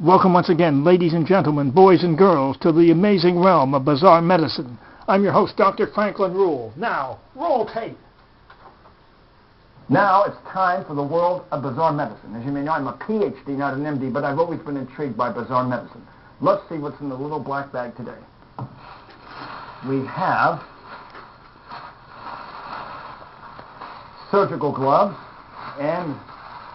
Welcome once again, ladies and gentlemen, boys and girls, to the amazing realm of bizarre medicine. I'm your host, Dr.Franklion Ruehl. Now, roll tape. Now it's time for the world of bizarre medicine. As you may know, I'm a Ph.D., not an M.D., but I've always been intrigued by bizarre medicine. Let's see what's in the little black bag today. We have surgical gloves and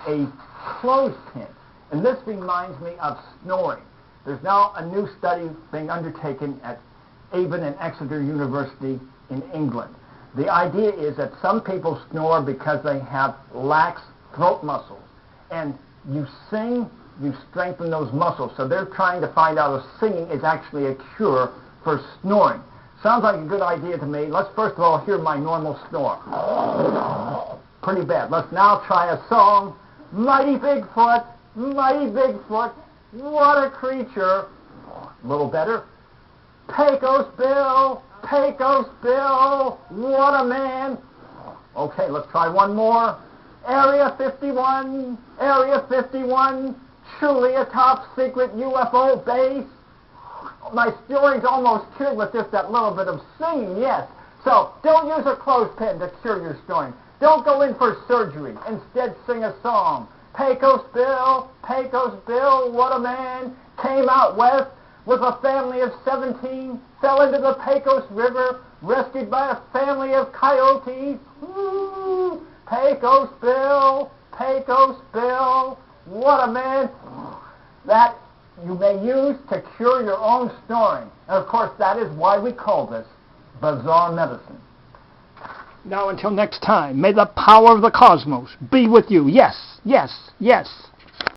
a clothespin. And this reminds me of snoring. There's now a new study being undertaken at Avon and Exeter University in England. The idea is that some people snore because they have lax throat muscles. And you sing, you strengthen those muscles. So they're trying to find out if singing is actually a cure for snoring. Sounds like a good idea to me. Let's first of all hear my normal snore. Pretty bad. Let's now try a song. Mighty Bigfoot, mighty Bigfoot, what a creature. A little better. Pecos Bill, what a man. Okay, let's try one more. Area 51, truly a top secret UFO base. My snoring's almost cured with just that little bit of singing, yes. So don't use a clothespin to cure your snoring. Don't go in for surgery. Instead, sing a song. Pecos Bill, what a man, came out west with a family of 17, fell into the Pecos River, rescued by a family of coyotes. Ooh, Pecos Bill, what a man. That you may use to cure your own snoring. And of course, that is why we call this bizarre medicine. Now, until next time, may the power of the cosmos be with you. Yes, yes, yes.